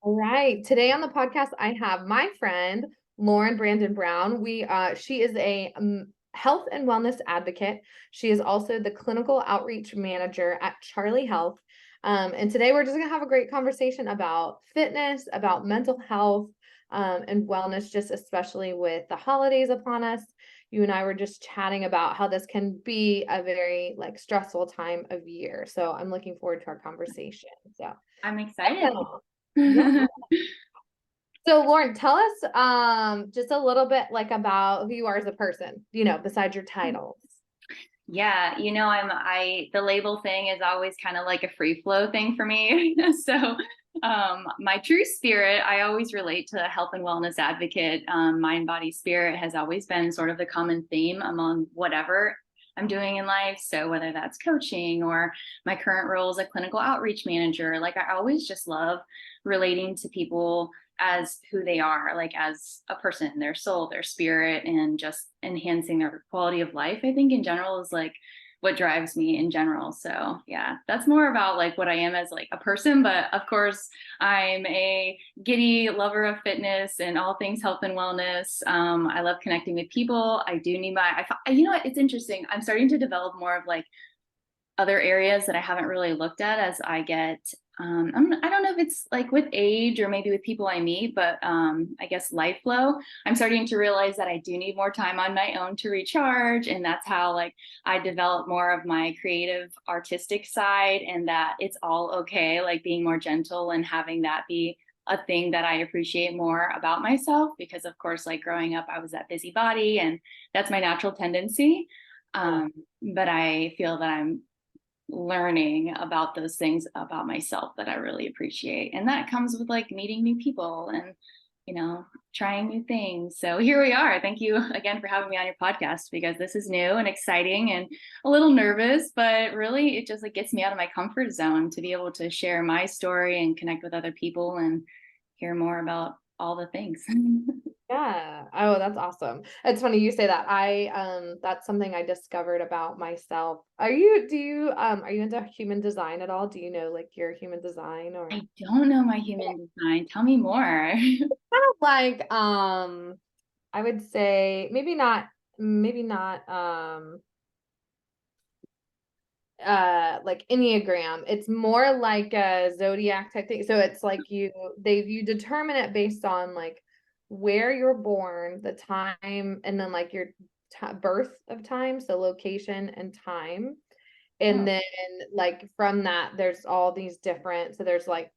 All right. Today on the podcast, I have my friend Lauren Brandin-Brown. She is a health and wellness advocate. She is also the clinical outreach manager at Charlie Health. And today we're just gonna have a great conversation about fitness, about mental health, and wellness, just especially with the holidays upon us. You and I were just chatting about how this can be a very like stressful time of year. So I'm looking forward to our conversation. So I'm excited. yeah. So Lauren, tell us just a little bit like about who you are as a person, besides your titles. Yeah, the label thing is always kind of like a free flow thing for me. So my true spirit, I always relate to a health and wellness advocate. Mind, body, spirit has always been sort of the common theme among whatever I'm doing in life. So whether that's coaching or my current role as a clinical outreach manager, like I always just love relating to people as who they are, like as a person, their soul, their spirit, and just enhancing their quality of life, I think in general is like what drives me in general. So yeah, that's more about like what I am as like a person. But of course, I'm a giddy lover of fitness and all things health and wellness. I love connecting with people. I do need you know what, it's interesting. I'm starting to develop more of like other areas that I haven't really looked at as I get I don't know if it's like with age or maybe with people I meet, but I guess life flow. I'm starting to realize that I do need more time on my own to recharge. And that's how like I develop more of my creative artistic side, and that it's all okay, like being more gentle and having that be a thing that I appreciate more about myself. Because of course, like growing up, I was that busybody and that's my natural tendency. Um, but I feel that I'm learning about those things about myself that I really appreciate. And that comes with like meeting new people and, trying new things. So here we are. Thank you again for having me on your podcast, because this is new and exciting and a little nervous, but really it just like gets me out of my comfort zone to be able to share my story and connect with other people and hear more about all the things. Yeah. Oh, that's awesome. It's funny you say that. That's something I discovered about myself. Are you into human design at all? Do you know like your human design or I don't know my human design. Tell me more. kind of like I would say maybe not like Enneagram. It's more like a zodiac type thing. So it's like you determine it based on like where you're born, the time, and then like your birth of time, so location and time. And Oh, then like from that there's all these different, so there's like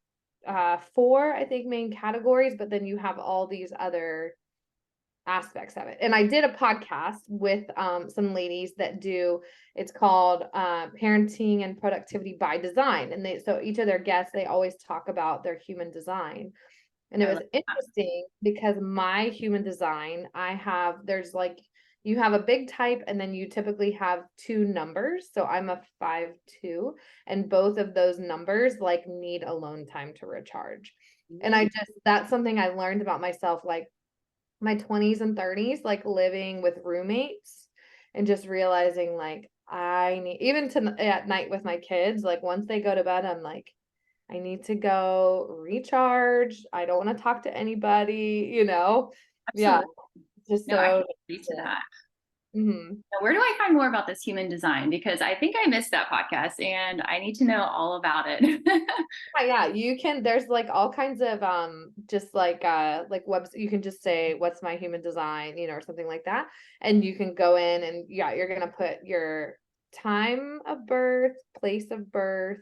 four I think main categories, but then you have all these other aspects of it. And I did a podcast with some ladies that do, it's called Parenting and Productivity by Design. And so each of their guests, they always talk about their human design. And it I was love that. interesting because my human design, there's like, you have a big type and then you typically have two numbers. So I'm a 5-2, and both of those numbers like need alone time to recharge. And that's something I learned about myself, like my 20s and 30s, like living with roommates and just realizing like I need, even to at night with my kids, like once they go to bed, I'm like, I need to go recharge. I don't want to talk to anybody. Yeah, Absolutely. just No, I can so agree to that. mhm. Now, where do I find more about this human design? Because I think I missed that podcast and I need to know all about it. Yeah, you can, there's like all kinds of just like webs, you can just say what's my human design, or something like that. And you can go in and yeah, you're gonna put your time of birth, place of birth.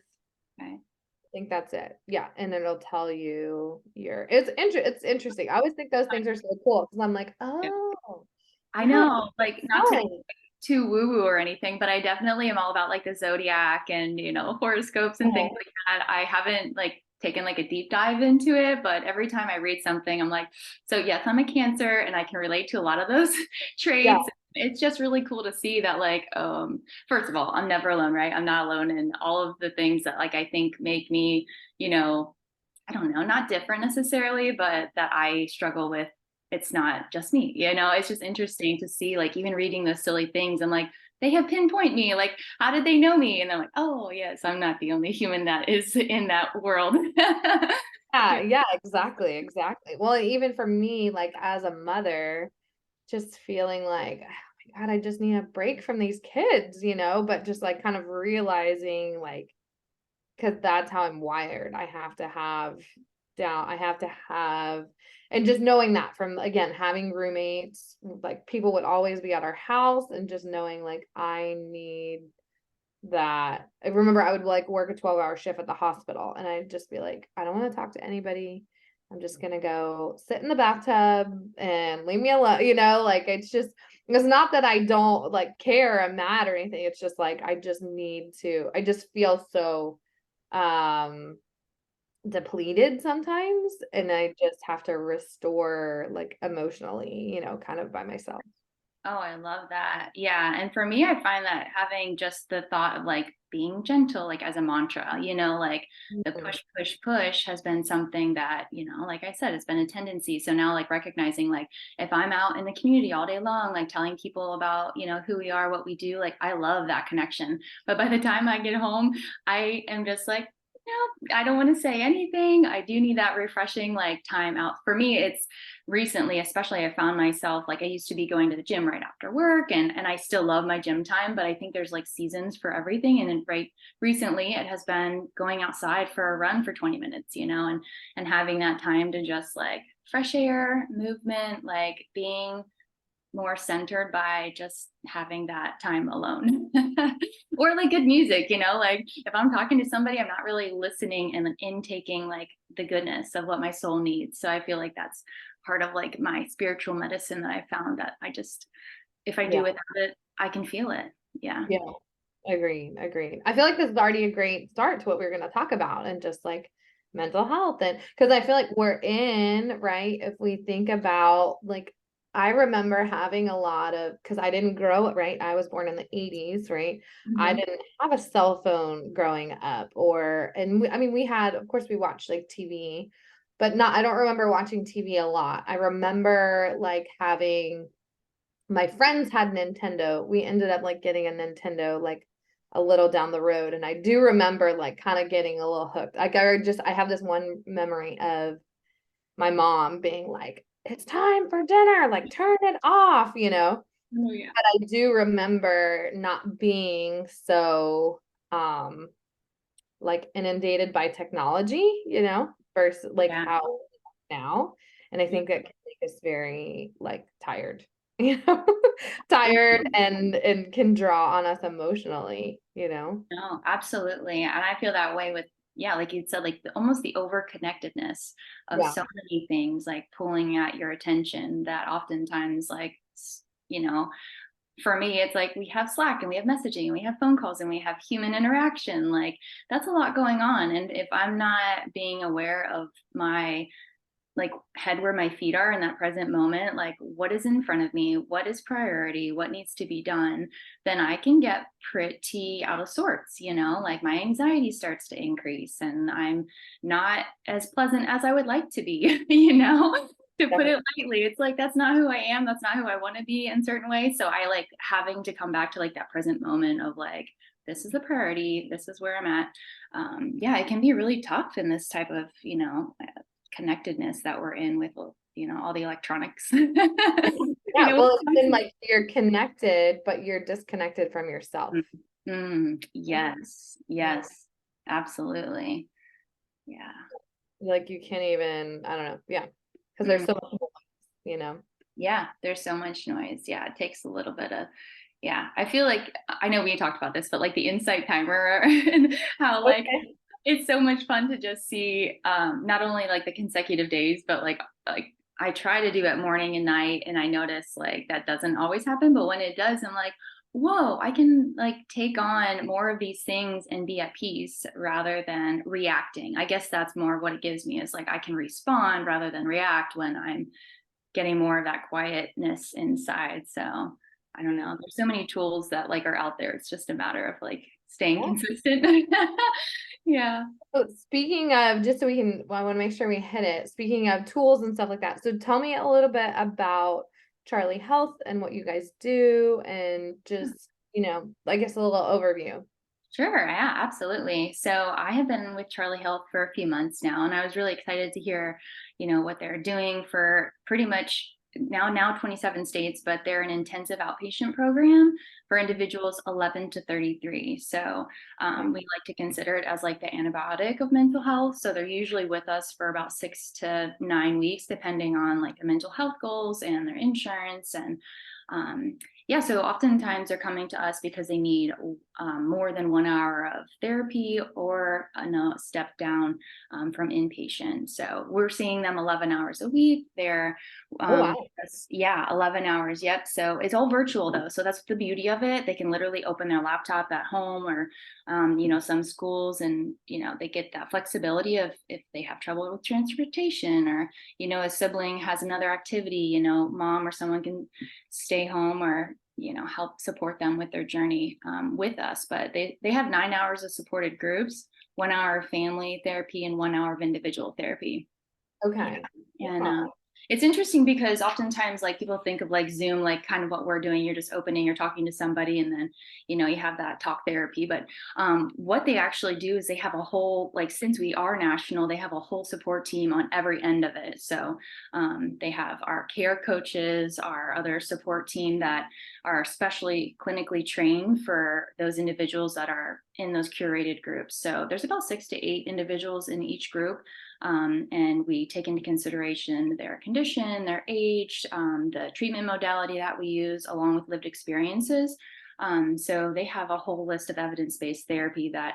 Okay. I think that's it. Yeah. And then it'll tell you it's interesting. I always think those things are so cool because I'm like, oh I yeah, know, like not to be no. too woo-woo or anything, but I definitely am all about like the zodiac and, horoscopes and things like that. I haven't like taken like a deep dive into it, but every time I read something, I'm like, so yes, I'm a Cancer and I can relate to a lot of those Yeah. traits. It's just really cool to see that like, first of all, I'm never alone, right? I'm not alone in all of the things that like I think make me, you know, I don't know, not different necessarily, but that I struggle with. It's not just me, it's just interesting to see, like, even reading those silly things and like, they have pinpoint me, like, how did they know me? And I'm like, oh, yes, I'm not the only human that is in that world. Yeah, exactly, exactly. Well, even for me, like as a mother, just feeling like, oh my God, I just need a break from these kids, but just like kind of realizing like, because that's how I'm wired. I have to have, and just knowing that from, again, having roommates, like people would always be at our house and just knowing like I need that. I remember I would like work a 12-hour shift at the hospital and I'd just be like, I don't want to talk to anybody. I'm just gonna go sit in the bathtub and leave me alone, like it's not that I don't like care, I'm mad or anything. It's just like I just feel so um depleted sometimes and I just have to restore like emotionally, kind of by myself. Oh, I love that. Yeah. And for me, I find that having just the thought of like being gentle, like as a mantra, like the Mhm. push, push, push has been something that, like I said, it's been a tendency. So now, like, recognizing, like, if I'm out in the community all day long, like telling people about, who we are, what we do, like, I love that connection. But by the time I get home, I am just like, I don't want to say anything. I do need that refreshing, like, time out. For me, it's recently, especially, I found myself like I used to be going to the gym right after work, and I still love my gym time, but I think there's like seasons for everything. And then right recently it has been going outside for a run for 20 minutes, and having that time to just like fresh air, movement, like being more centered by just having that time alone. Or like good music, like if I'm talking to somebody, I'm not really listening and intaking like the goodness of what my soul needs. So I feel like that's part of like my spiritual medicine that I found, that I just, if I do Yeah. without it, I can feel it. Yeah. Yeah. Agreed, agreed. I feel like this is already a great start to what we're going to talk about and just like mental health. And because I feel like we're in, right? If we think about like, I remember having a lot of, because I didn't grow it, right? I was born in the 80s, right? I Mhm. didn't have a cell phone growing up and I mean, we had, of course, we watched like TV, but I don't remember watching TV a lot. I remember like having, my friends had Nintendo. We ended up like getting a Nintendo like a little down the road. And I do remember like kind of getting a little hooked. Like I have this one memory of my mom being like, it's time for dinner, like turn it off, Oh yeah. But I do remember not being so um like inundated by technology, versus like Yeah. how now. And I Yeah. think that can make us very like tired, you know, tired and can draw on us emotionally. No, absolutely. And I feel that way with, yeah, like you said, like almost the over connectedness of Yeah. so many things like pulling at your attention, that oftentimes, like, you know, for me, it's like we have Slack and we have messaging and we have phone calls and we have human interaction. Like, that's a lot going on. And if I'm not being aware of my like head where my feet are in that present moment, like what is in front of me, what is priority, what needs to be done, then I can get pretty out of sorts, like my anxiety starts to increase and I'm not as pleasant as I would like to be, to put it lightly. It's like, that's not who I am. That's not who I want to be in certain ways. So I like having to come back to like that present moment of like, this is the priority. This is where I'm at. Yeah, it can be really tough in this type of, connectedness that we're in with, all the electronics. Yeah. Well, it's been like you're connected, but you're disconnected from yourself. Yes, Yeah. yes, absolutely. Yeah. Like you can't even, I don't know. Yeah. Because there's Mm, so much noise. yeah, there's so much noise. Yeah, it takes a little bit of, yeah, I feel like, I know we talked about this, but like the insight timer and how like Okay. it's so much fun to just see, not only like the consecutive days, but like I try to do it morning and night, and I notice like that doesn't always happen, but when it does, I'm like, whoa, I can like take on more of these things and be at peace rather than reacting. I guess that's more what it gives me, is like I can respond rather than react when I'm getting more of that quietness inside. So I don't know. There's so many tools that like are out there. It's just a matter of like staying Yeah. consistent. Yeah. So speaking of, just so we can, well, I want to make sure we hit it. Speaking of tools and stuff like that. So tell me a little bit about Charlie Health and what you guys do and just, I guess a little overview. Sure, yeah, absolutely. So I have been with Charlie Health for a few months now, and I was really excited to hear, what they're doing for pretty much now 27 states, but they're an intensive outpatient program for individuals 11 to 33. So we like to consider it as like the antibiotic of mental health. So they're usually with us for about 6 to 9 weeks, depending on like the mental health goals and their insurance and yeah, so oftentimes they're coming to us because they need more than 1 hour of therapy or a step down from inpatient. So we're seeing them 11 hours a week. They're, Oh, um, wow. yeah, 11 hours. Yep. So it's all virtual though. So that's the beauty of it. They can literally open their laptop at home or, some schools and, they get that flexibility of if they have trouble with transportation or, a sibling has another activity, mom or someone can stay home or help support them with their journey with us. But they have 9 hours of supported groups, 1 hour of family therapy, and 1 hour of individual therapy. Okay. Yeah. And Wow. it's interesting because oftentimes like people think of like Zoom, like kind of what we're doing. You're just opening, you're talking to somebody, and then you have that talk therapy. But what they actually do is they have a whole, like, since we are national, they have a whole support team on every end of it. So they have our care coaches, our other support team that are specially clinically trained for those individuals that are in those curated groups. So there's about 6 to 8 individuals in each group. And we take into consideration their condition, their age, the treatment modality that we use, along with lived experiences. So they have a whole list of evidence-based therapy that,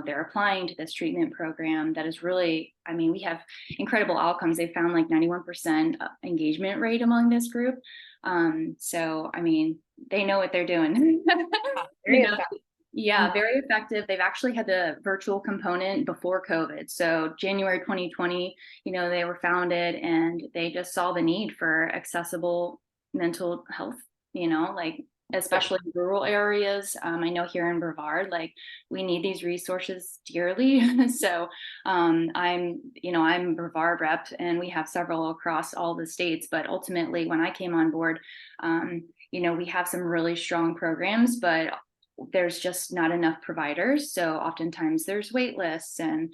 they're applying to this treatment program that is really, I mean, we have incredible outcomes. They found like 91% engagement rate among this group. So, I mean, they know what they're doing. you Very know, effective. yeah, very effective. They've actually had the virtual component before COVID. So January 2020, they were founded and they just saw the need for accessible mental health, like Yeah. especially in rural areas. I know here in Brevard, like we need these resources dearly. So I'm Brevard rep and we have several across all the states. But ultimately, when I came on board, we have some really strong programs, but there's just not enough providers. So oftentimes there's wait lists and,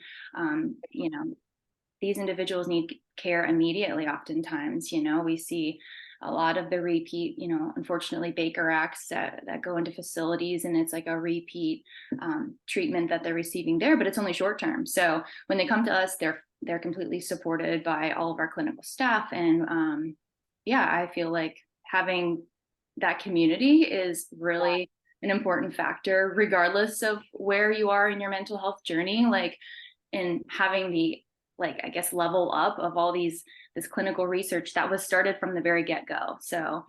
these individuals need care immediately. Oftentimes, we see a lot of the repeat, unfortunately Baker Acts that go into facilities and it's like a repeat treatment that they're receiving there, but it's only short term. So when they come to us, they're completely supported by all of our clinical staff. And yeah, I feel like having that community is really an important factor, regardless of where you are in your mental health journey, like, and having the, like, I guess, level up of all this clinical research that was started from the very get-go. So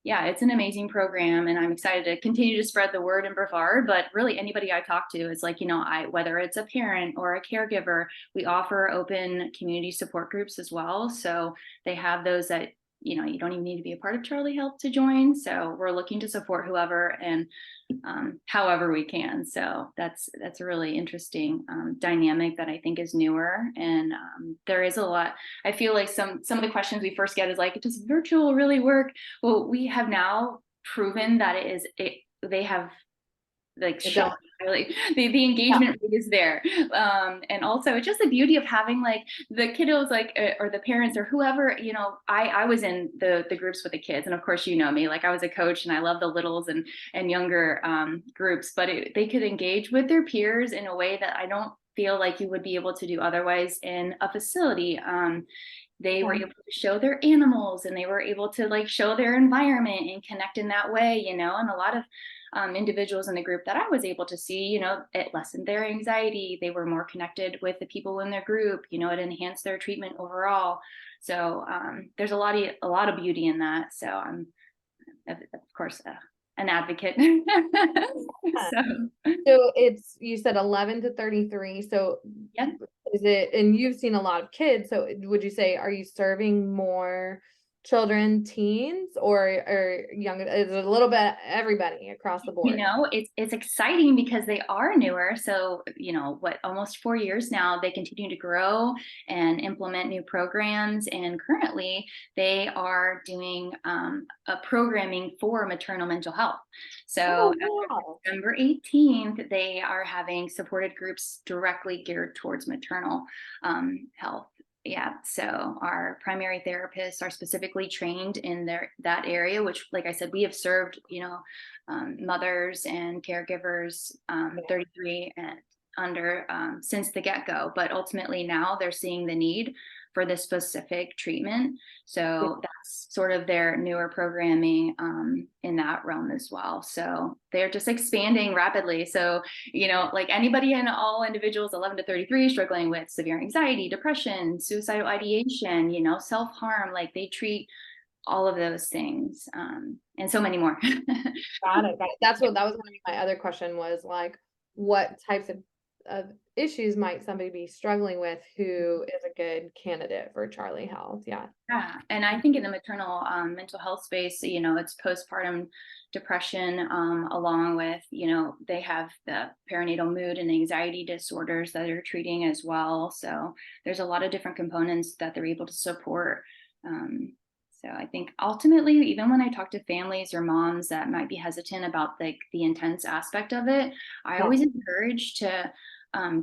yeah, it's an amazing program and I'm excited to continue to spread the word in Brevard. But really anybody I talk to is like, whether it's a parent or a caregiver, we offer open community support groups as well. So they have those that you don't even need to be a part of Charlie Health to join. So we're looking to support whoever and however we can. So that's a really interesting dynamic that I think is newer. And there is a lot. I feel like some of the questions we first get is like, does virtual really work? Well, we have now proven that they have like shown really the engagement rate is there. And also it's just the beauty of having like the kiddos, like or the parents or whoever, I was in the groups with the kids, and of course me, like I was a coach and I love the littles and younger groups, but they could engage with their peers in a way that I don't feel like you would be able to do otherwise in a facility. They were able to show their animals and they were able to like show their environment and connect in that way, and a lot of individuals in the group that I was able to see, it lessened their anxiety. They were more connected with the people in their group, it enhanced their treatment overall. So there's a lot of beauty in that. So I'm, of course, an advocate. So it's, you said 11 to 33. So Yeah. is it, and you've seen a lot of kids. So would you say, are you serving more children, teens, or young? Is it a little bit everybody across the You board? know, it's exciting because they are newer. So, almost 4 years now, they continue to grow and implement new programs. And currently, they are doing a programming for maternal mental health. So, Oh, wow. December 18th, they are having supported groups directly geared towards maternal health. Yeah, so our primary therapists are specifically trained in that area, which, like I said, we have served, mothers and caregivers 33 and under since the get-go. But ultimately now they're seeing the need for this specific treatment. Yeah. So that's sort of their newer programming in that realm as well. So they're just expanding rapidly. So, like anybody and all individuals 11 to 33 struggling with severe anxiety, depression, suicidal ideation, self-harm, like they treat all of those things and so many more. Got it. Got it. That was gonna be my other question, was like, what types of issues might somebody be struggling with who is a good candidate for Charlie Health? Yeah. Yeah, and I think in the maternal mental health space, it's postpartum depression, along with, they have the perinatal mood and anxiety disorders that they're treating as well. So there's a lot of different components that they're able to support. So I think ultimately, even when I talk to families or moms that might be hesitant about like the intense aspect of it, I Yeah. always encourage to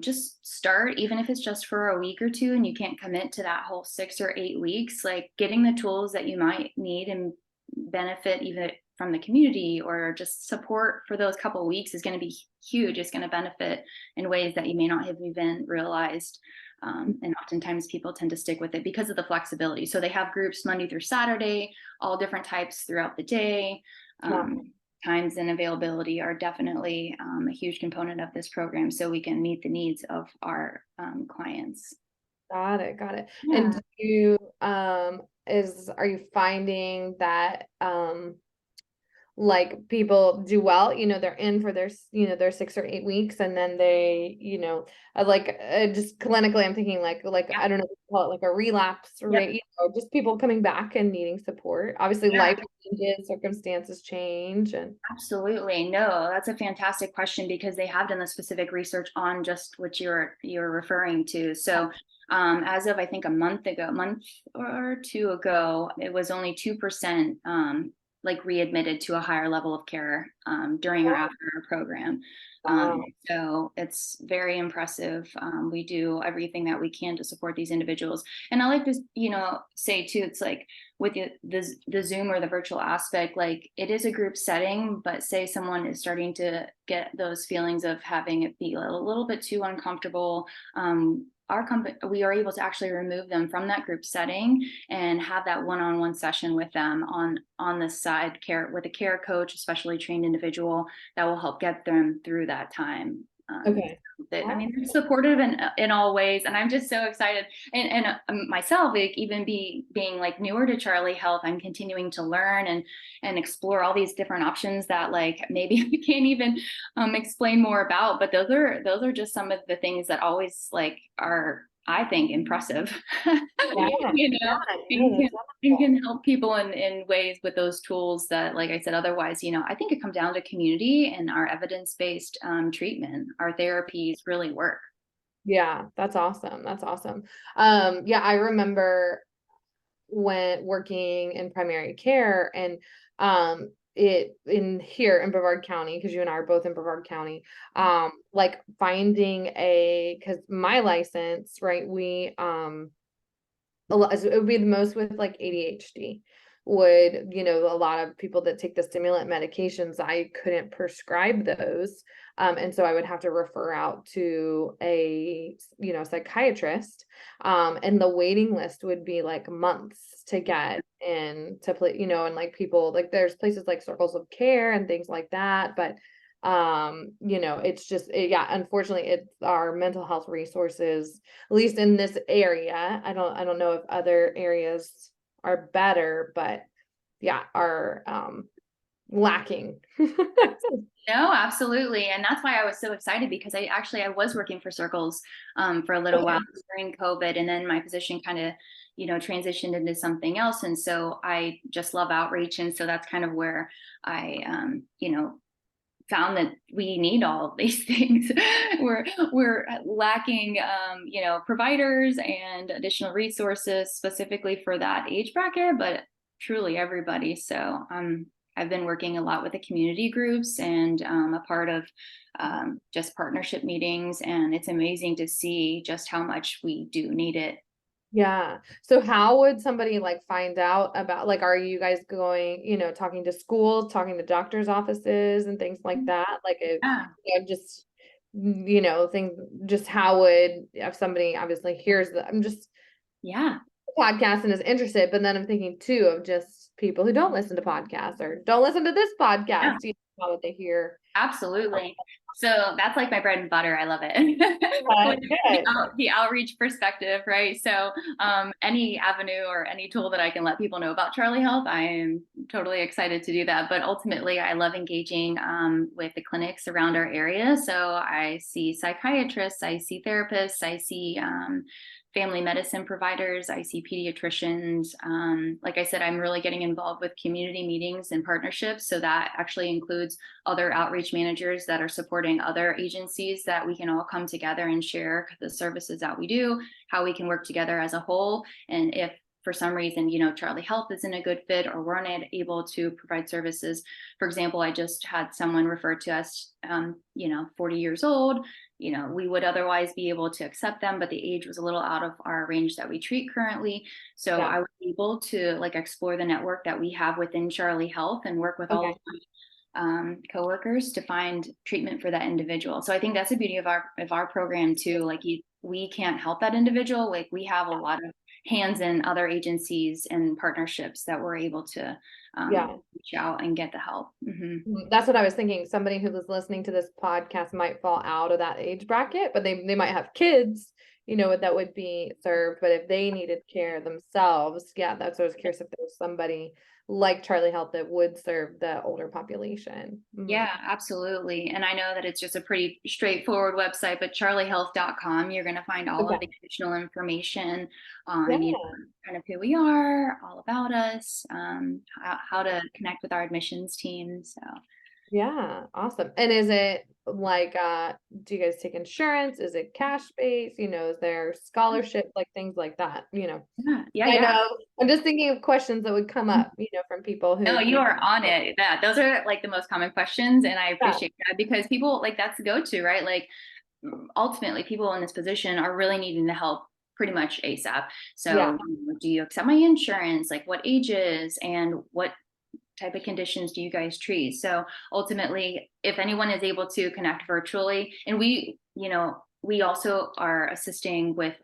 just start, even if it's just for a week or two and you can't commit to that whole 6 or 8 weeks, like getting the tools that you might need and benefit even from the community or just support for those couple of weeks is going to be huge. It's going to benefit in ways that you may not have even realized. And oftentimes people tend to stick with it because of the flexibility. So they have groups Monday through Saturday, all different types throughout the day. Yeah. Times and availability are definitely a huge component of this program so we can meet the needs of our clients. Got it. Got it. And Yeah. do you are you finding that like people do well, they're in for their 6 or 8 weeks, and then they, just clinically I'm thinking like Yeah. I don't know, call it like a relapse Yep. rate, just people coming back and needing support. Obviously Yeah. life changes, circumstances change, and Absolutely. No, that's a fantastic question because they have done the specific research on just what you're referring to. So as of I think a month or two ago, it was only 2% like readmitted to a higher level of care during or after our program. wow. So it's very impressive. We do everything that we can to support these individuals. And I like to, say too, it's like with the Zoom or the virtual aspect, like it is a group setting, but say someone is starting to get those feelings of having it be a little bit too uncomfortable. Our company, we are able to actually remove them from that group setting and have that one-on-one session with them on the side care with a care coach, especially trained individual that will help get them through that time. Okay. I mean, they're supportive in all ways, and I'm just so excited. And myself, like even being like newer to Charlie Health, I'm continuing to learn and explore all these different options that like maybe I can't even explain more about. But those are just some of the things that always like are, I think, impressive. Yeah. you Yeah. know, No, and can, that's and wonderful. can help people in ways with those tools that, like I said, otherwise, I think it comes down to community and our evidence-based treatment. Our therapies really work. Yeah, that's awesome. That's awesome. Yeah, I remember when working in primary care, and it in here in Brevard County, because you and I are both in Brevard County, like finding because my license, right, we it would be the most with like ADHD, would, a lot of people that take the stimulant medications, I couldn't prescribe those. And so I would have to refer out to a, psychiatrist. And the waiting list would be like months to get in to play, and like people, like there's places like circles of care and things like that. But it's just yeah, unfortunately it's our mental health resources, at least in this area. I don't know if other areas are better, but yeah, are lacking. No, absolutely. And that's why I was so excited because I was working for Circles for a little while Okay. during COVID. And then my position kind of, transitioned into something else. And so I just love outreach. And so that's kind of where I, found that we need all of these things. we're lacking, providers and additional resources specifically for that age bracket, but truly everybody. So I've been working a lot with the community groups and a part of just partnership meetings, and it's amazing to see just how much we do need it. Yeah. So how would somebody like find out about, like, are you guys going, talking to schools, talking to doctors' offices and things like that? Like, if, Yeah. just, things, just how would, if somebody obviously hears that, I'm just Yeah. podcast and is interested, but then I'm thinking too of just people who don't listen to podcasts or don't listen to this Yeah. podcast, how would they hear? Absolutely. So that's like my bread and butter. I love it. The outreach perspective, right? So any avenue or any tool that I can let people know about Charlie Health, I am totally excited to do that. But ultimately, I love engaging with the clinics around our area. So I see psychiatrists, I see therapists, I see family medicine providers, I see pediatricians. Like I said, I'm really getting involved with community meetings and partnerships. So that actually includes other outreach managers that are supporting other agencies, that we can all come together and share the services that we do, how we can work together as a whole. And if for some reason, Charlie Health isn't a good fit or we're not able to provide services. For example, I just had someone refer to us, 40 years old. We would otherwise be able to accept them, but the age was a little out of our range that we treat currently. So I was able to explore the network that we have within Charlie Health and work with all of my coworkers to find treatment for that individual. So I think that's the beauty of our program too. We can't help that individual. We have a lot of hands in other agencies and partnerships that we're able to reach out and get the help. Mm-hmm. That's what I was thinking. Somebody who was listening to this podcast might fall out of that age bracket, but they might have kids, that would be served. But if they needed care themselves, that's what I was curious, if there was somebody like Charlie Health that would serve the older population. Yeah, absolutely. And I know that it's just a pretty straightforward website, but charliehealth.com, you're going to find all of the additional information on kind of who we are, all about us, how to connect with our admissions team. So yeah, awesome. And is it do you guys take insurance? Is it cash based? Is there scholarship, things like that? Yeah. I know. I'm just thinking of questions that would come up, from people who. No, you are on it. Yeah, those are the most common questions, and I appreciate that, because people that's the go-to, right? Ultimately, people in this position are really needing the help pretty much ASAP. So, do you accept my insurance? What ages and what type of conditions do you guys treat? So ultimately, if anyone is able to connect virtually, and we also are assisting with,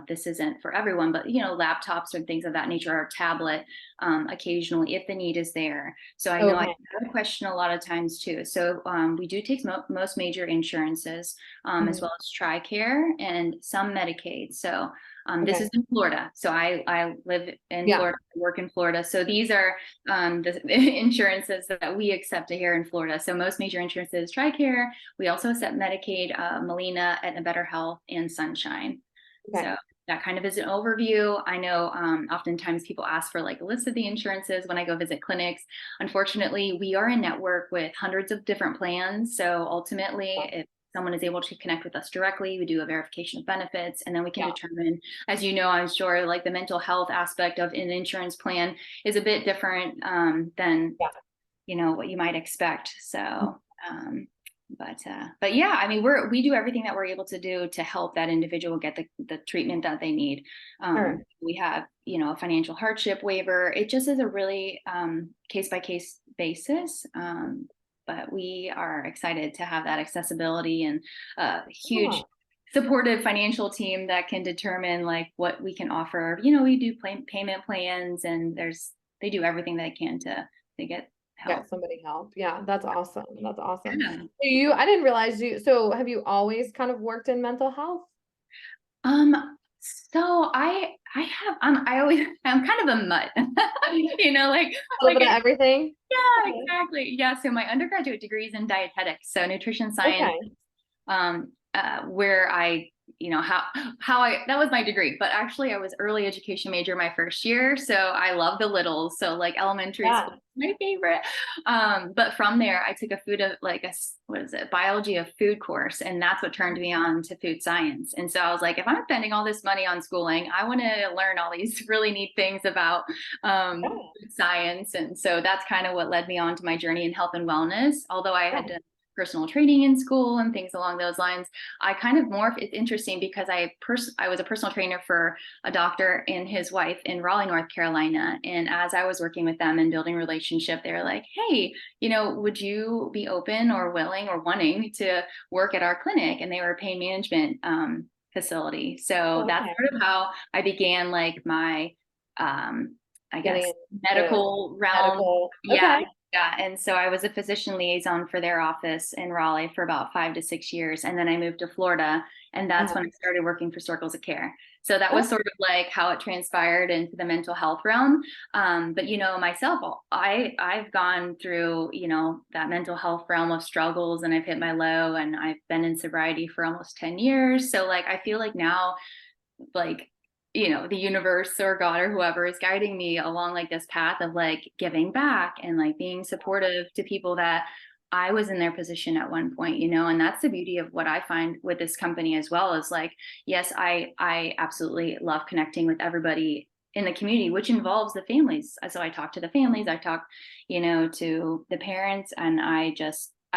this isn't for everyone, but, laptops or things of that nature, or tablet, occasionally if the need is there. So I know I have a question a lot of times too. So we do take most major insurances, as well as TRICARE and some Medicaid. So this is in Florida. So I live in Florida, work in Florida. So these are the insurances that we accept here in Florida. So most major insurances, TRICARE. We also accept Medicaid, Molina, Aetna, Better Health, and Sunshine. So that kind of is an overview. I know oftentimes people ask for a list of the insurances when I go visit clinics. Unfortunately, we are in network with hundreds of different plans. So ultimately, if someone is able to connect with us directly, we do a verification of benefits, and then we can determine, as you know, I'm sure, the mental health aspect of an insurance plan is a bit different than what you might expect. So but yeah, I mean, we do everything that we're able to do to help that individual get the treatment that they need. We have, a financial hardship waiver. It just is a really case by case basis. But we are excited to have that accessibility and a huge supportive financial team that can determine what we can offer. We do payment plans, and they do everything they can to get help. Get somebody help. Yeah, that's awesome. That's awesome. So I didn't realize so have you always kind of worked in mental health? So I have, I'm kind of a mutt, a little bit of everything. Yeah, exactly. Yeah. So my undergraduate degree is in dietetics, so nutrition science, where I, that was my degree, but actually I was early education major my first year. So I love the littles. So like elementary Yeah. school, my favorite. But from there I took a what is it? Biology of food course. And that's what turned me on to food science. And so I was like, if I'm spending all this money on schooling, I want to learn all these really neat things about food science. And so that's kind of what led me on to my journey in health and wellness. Although I had done personal training in school and things along those lines, I kind of morphed. It's interesting because I was a personal trainer for a doctor and his wife in Raleigh, North Carolina. And as I was working with them and building relationship, they were like, hey, would you be open or willing or wanting to work at our clinic? And they were a pain management facility. So that's sort of how I began like my, I guess, medical realm. Yeah. Okay. Yeah. And so I was a physician liaison for their office in Raleigh for about 5 to 6 years. And then I moved to Florida. And that's when I started working for Circles of Care. So that was sort of like how it transpired into the mental health realm. But, myself, I've gone through, that mental health realm of struggles, and I've hit my low, and I've been in sobriety for almost 10 years. So like, I feel like now, like, the universe or God or whoever is guiding me along like this path of like giving back and like being supportive to people that I was in their position at one point, and that's the beauty of what I find with this company as well, is like, yes, I absolutely love connecting with everybody in the community, which involves the families. So I talk to the families, I talk, to the parents, and I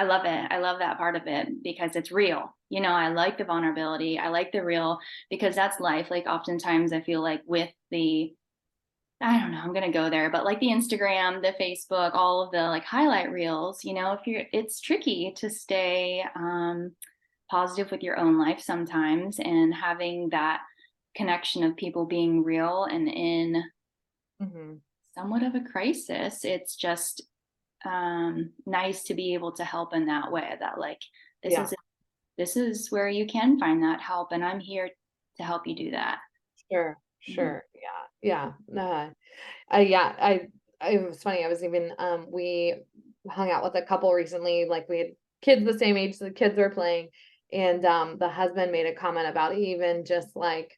love it. I love that part of it because it's real. I like the vulnerability. I like the real, because that's life. Like oftentimes I feel like with I don't know, I'm going to go there, but like the Instagram, the Facebook, all of the like highlight reels, it's tricky to stay positive with your own life sometimes, and having that connection of people being real and in somewhat of a crisis. It's just nice to be able to help in that way, that like, this is where you can find that help, and I'm here to help you do that. Sure. Yeah. It was funny. I was even, we hung out with a couple recently, like we had kids the same age, so the kids were playing, and, the husband made a comment about even just like,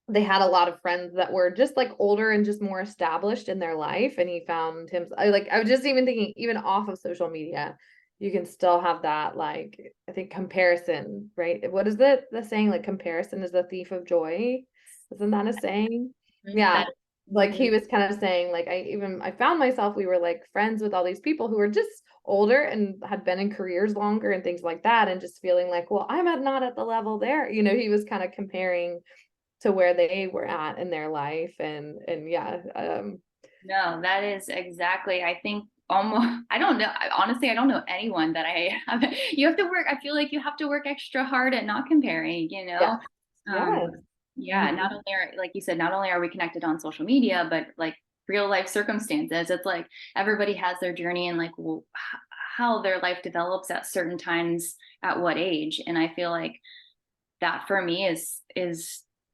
they had a lot of friends that were just like older and just more established in their life. And he found him, I was just even thinking, even off of social media, you can still have that, like, I think comparison, right? What is the saying? Like, comparison is the thief of joy. Isn't that a saying? Yeah. Like he was kind of saying, like, I found myself, we were like friends with all these people who were just older and had been in careers longer and things like that. And just feeling like, well, not at the level there. He was kind of comparing to where they were at in their life. And yeah. No, that is exactly, I think almost, I don't know. Honestly, I don't know anyone that you have to work. I feel like you have to work extra hard at not comparing, Yeah. Yeah. Not only like you said, not only are we connected on social media, but like real life circumstances. It's like everybody has their journey, and like how their life develops at certain times at what age. And I feel like that for me is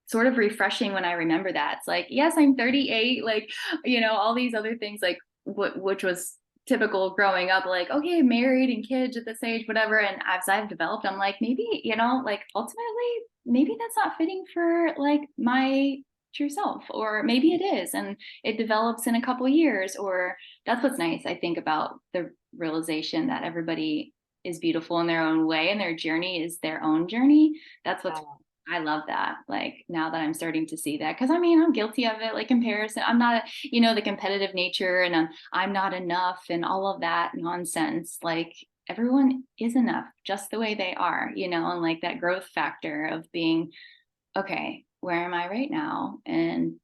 sort of refreshing when I remember that. It's like, yes, I'm 38, like, all these other things, like which was typical growing up, like, okay, married and kids at this age, whatever. And as I've developed, I'm like, maybe, like ultimately, maybe that's not fitting for like my true self, or maybe it is, and it develops in a couple years. Or that's what's nice, I think, about the realization that everybody is beautiful in their own way, and their journey is their own journey. That's what's I love that. Like, now that I'm starting to see that, because I'm guilty of it, like comparison. I'm not, the competitive nature, and I'm not enough, and all of that nonsense. Like, everyone is enough just the way they are, and like that growth factor of being, okay, where am I right now? And,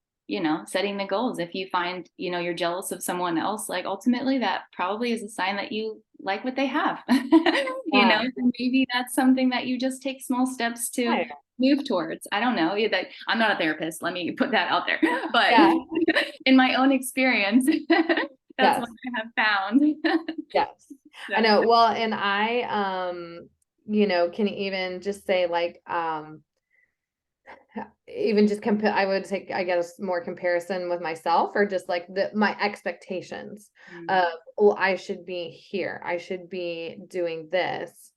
setting the goals. If you find, you're jealous of someone else, like ultimately that probably is a sign that you like what they have, and maybe that's something that you just take small steps to move towards. I don't know. I'm not a therapist. Let me put that out there. But in my own experience, that's what I have found. Yes. So. I know. Well, and I, can even just say like, even just I would take, I guess, more comparison with myself, or just like my expectations of, well, I should be here, I should be doing this.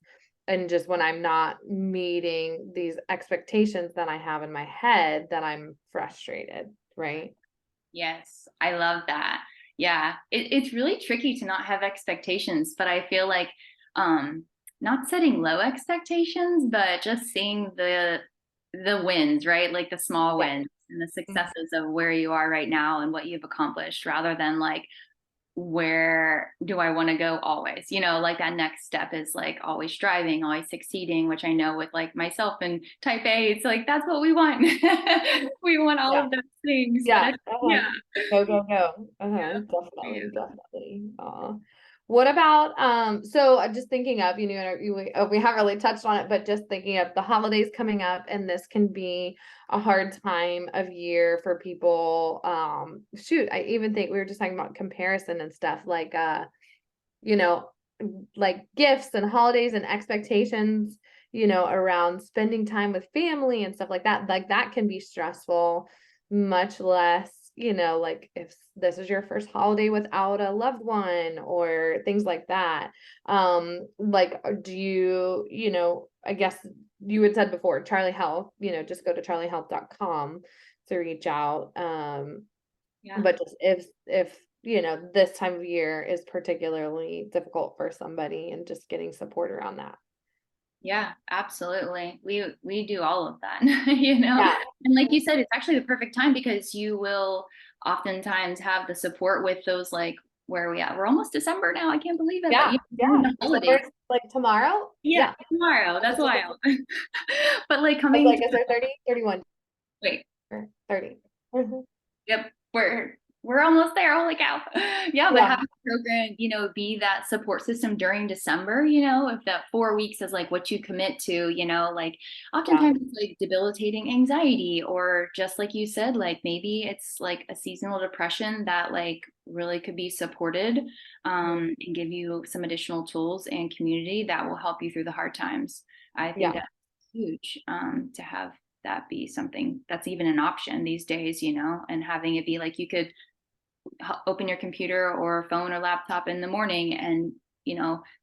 and just when I'm not meeting these expectations that I have in my head, that I'm frustrated, right? Yes, I love that. Yeah, it's really tricky to not have expectations, but I feel like um, not setting low expectations, but just seeing the wins, right? Like the small Yeah. wins and the Mhm. successes of where you are right now and what you've accomplished, rather than like where do I want to go always? Like that next step is like always striving, always succeeding, which I know with like myself and type A, it's like that's what we want. We want all Yeah. of those things, but Yeah. yeah. Go, go, go. Yeah. Definitely, Yeah. definitely. What about, so I'm just thinking of, we haven't really touched on it, but just thinking of the holidays coming up, and this can be a hard time of year for people. Shoot, I even think we were just talking about comparison and stuff, like, you know, like gifts and holidays and expectations, around spending time with family and stuff like that. Like that can be stressful, much less, like if this is your first holiday without a loved one or things like that. Like, do you, I guess you had said before, Charlie Health, just go to charliehealth.com to reach out. Yeah. But just if this time of year is particularly difficult for somebody, and just getting support around that. Yeah, absolutely. We do all of that, you know. Yeah. And like you said, it's actually the perfect time because you will oftentimes have the support with those like where are we at? We're almost December now. I can't believe it. But Yeah. during Yeah. the holidays. December's like tomorrow. Yeah, Yeah. tomorrow. That's wild. But like I was coming like, to is there 30, 31 wait, or 30? Mhm. yep, we're almost there. Holy cow. Yeah, but Yeah. having a program, be that support system during December, if that 4 weeks is like what you commit to, like Yeah. oftentimes it's like debilitating anxiety, or just like you said, like maybe it's like a seasonal depression that like really could be supported, Mhm. and give you some additional tools and community that will help you through the hard times. I think Yeah. that's huge, to have that be something that's even an option these days, and having it be like you could open your computer or phone or laptop in the morning and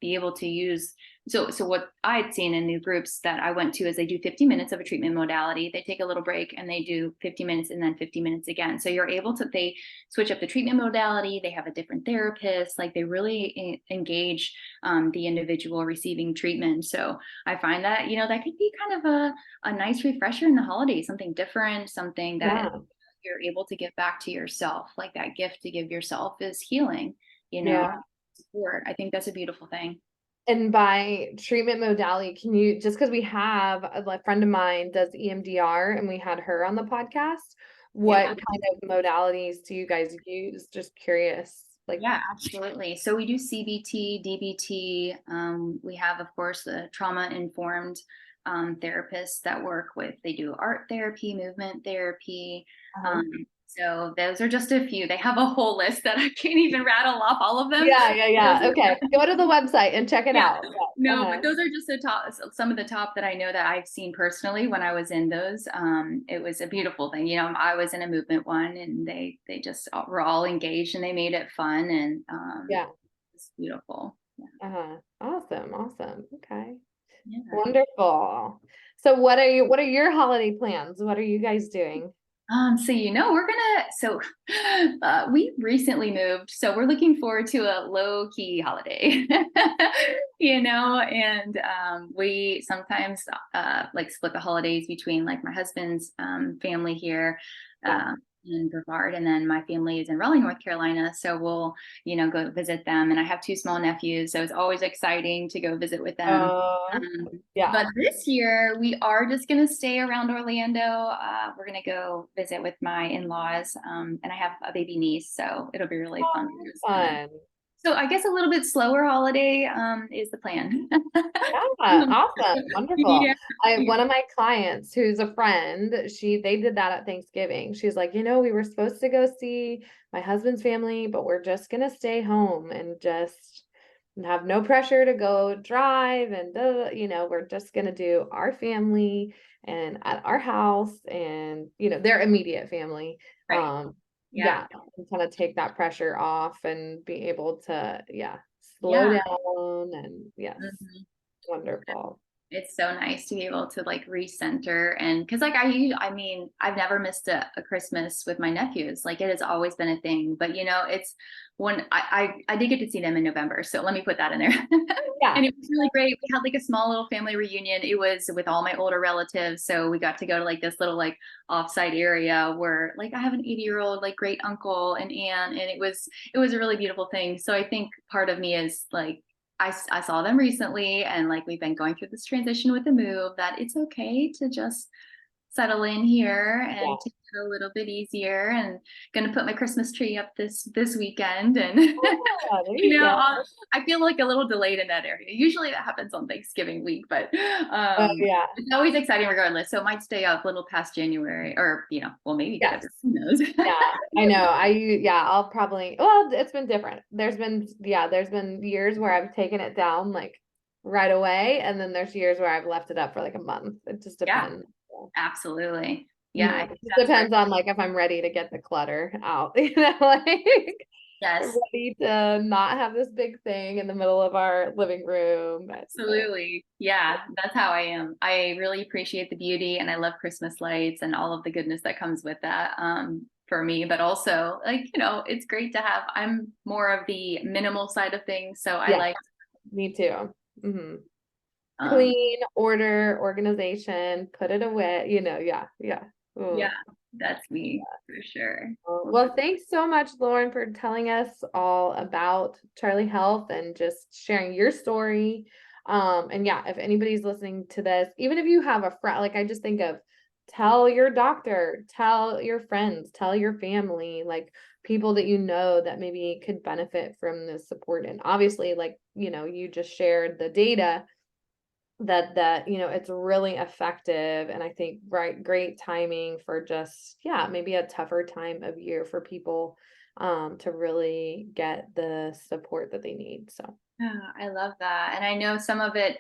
be able to use. So what I'd seen in new groups that I went to is they do 50 minutes of a treatment modality, they take a little break, and they do 50 minutes and then 50 minutes again. So you're able to, they switch up the treatment modality, they have a different therapist, like they really engage the individual receiving treatment. So I find that that could be kind of a nice refresher in the holidays, something different, something that Yeah. you're able to give back to yourself. Like that gift to give yourself is healing, Yeah. support. I think that's a beautiful thing. And by treatment modality, can you, just because we have a friend of mine does EMDR and we had her on the podcast, what Yeah. kind of modalities do you guys use? Just curious. Like, Yeah, absolutely. So we do CBT, DBT. We have, of course, the trauma informed therapists that work with, they do art therapy, movement therapy. uh-huh. Um, so those are just a few. They have a whole list that I can't even rattle off all of them. Yeah, yeah, Those yeah. are Okay. Go to the website and check it Yeah, out. Yeah. no, Uh-huh. but those are just the top, some of the top that I know that I've seen personally when I was in those. It was a beautiful thing. I was in a movement one, and they just were all engaged, and they made it fun, and Yeah. it's beautiful. Yeah. Uh-huh. Awesome. Awesome. Okay. Yeah. Wonderful. So what are your holiday plans? What are you guys doing? So we're gonna we recently moved, so we're looking forward to a low key holiday. And we sometimes like split the holidays between like my husband's family here Yeah. in Brevard, and then my family is in Raleigh, North Carolina. So we'll go visit them, and I have two small nephews, so it's always exciting to go visit with them. Uh, Um, yeah. but this year, we are just going to stay around Orlando. We're going to go visit with my in-laws, and I have a baby niece, so it'll be really fun to Oh, go spend it. fun. So I guess a little bit slower holiday is the plan. Yeah, awesome. Wonderful. Yeah. One of my clients who's a friend, they did that at Thanksgiving. She's like, we were supposed to go see my husband's family, but we're just gonna stay home and just have no pressure to go drive, and we're just gonna do our family and at our house, and their immediate family. Right. Yeah. Yeah, and kind of take that pressure off and be able to, slow Yeah. down, and yes. Mhm. Wonderful. It's so nice to be able to like recenter, and because like I mean, I've never missed a Christmas with my nephews. Like it has always been a thing. But you know, it's when I did get to see them in November, so let me put that in there. Yeah. And it was really great. We had like a small little family reunion. It was with all my older relatives, so we got to go to like this little like offsite area where like I have an 80-year-old like great uncle and aunt, and it was a really beautiful thing. So I think part of me is like I saw them recently, and like we've been going through this transition with the move, that it's okay to just settle in here Yeah. and take it a little bit easier, and gonna put my Christmas tree up this weekend. And Yeah, there you go. I feel like a little delayed in that area. Usually that happens on Thanksgiving week, but Oh yeah. it's always exciting regardless. So it might stay up a little past January, or well, maybe Yes. February, who knows. Yeah, I know. I'll probably, well, it's been different. There's been years where I've taken it down like right away, and then there's years where I've left it up for like a month. It just Yeah, depends. absolutely. Yeah, I It think just that's where, depends on like if I'm ready to get the clutter out, like yes. ready to not have this big thing in the middle of our living room. Absolutely. Yeah, that's how I am. I really appreciate the beauty, and I love Christmas lights and all of the goodness that comes with that for me. But also, like, it's great to have, I'm more of the minimal side of things. So I Yeah, like, me too. Hmm. um, Clean, order, organization, put it away, yeah, yeah. yeah, Ooh. that's me for sure. Well, thanks so much, Lauren, for telling us all about Charlie Health and just sharing your story. And yeah, if anybody's listening to this, even if you have a friend, like I just think of tell your doctor, tell your friends, tell your family, like people that you know that maybe could benefit from this support. And obviously, like, you just shared the data that it's really effective, and I think great timing for just maybe a tougher time of year for people to really get the support that they need. So Yeah, I love that. And I know some of it,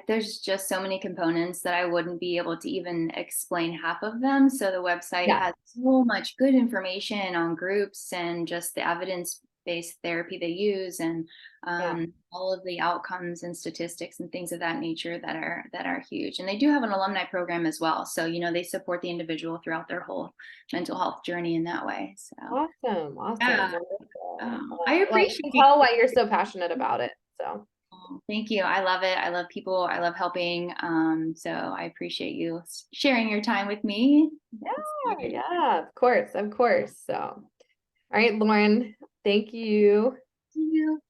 there's just so many components that I wouldn't be able to even explain half of them. So the website yeah, has so much good information on groups and just the evidence-based therapy they use, and yeah, all of the outcomes and statistics and things of that nature that are huge. And they do have an alumni program as well. So, they support the individual throughout their whole mental health journey in that way. So awesome, awesome, yeah, wonderful. I Well, you can appreciate. tell why you're so passionate about it. So Oh, thank you. I love it. I love people. I love helping. So I appreciate you sharing your time with me. yeah, yeah, of course, of course. So all right, Lauren, thank you. Thank you.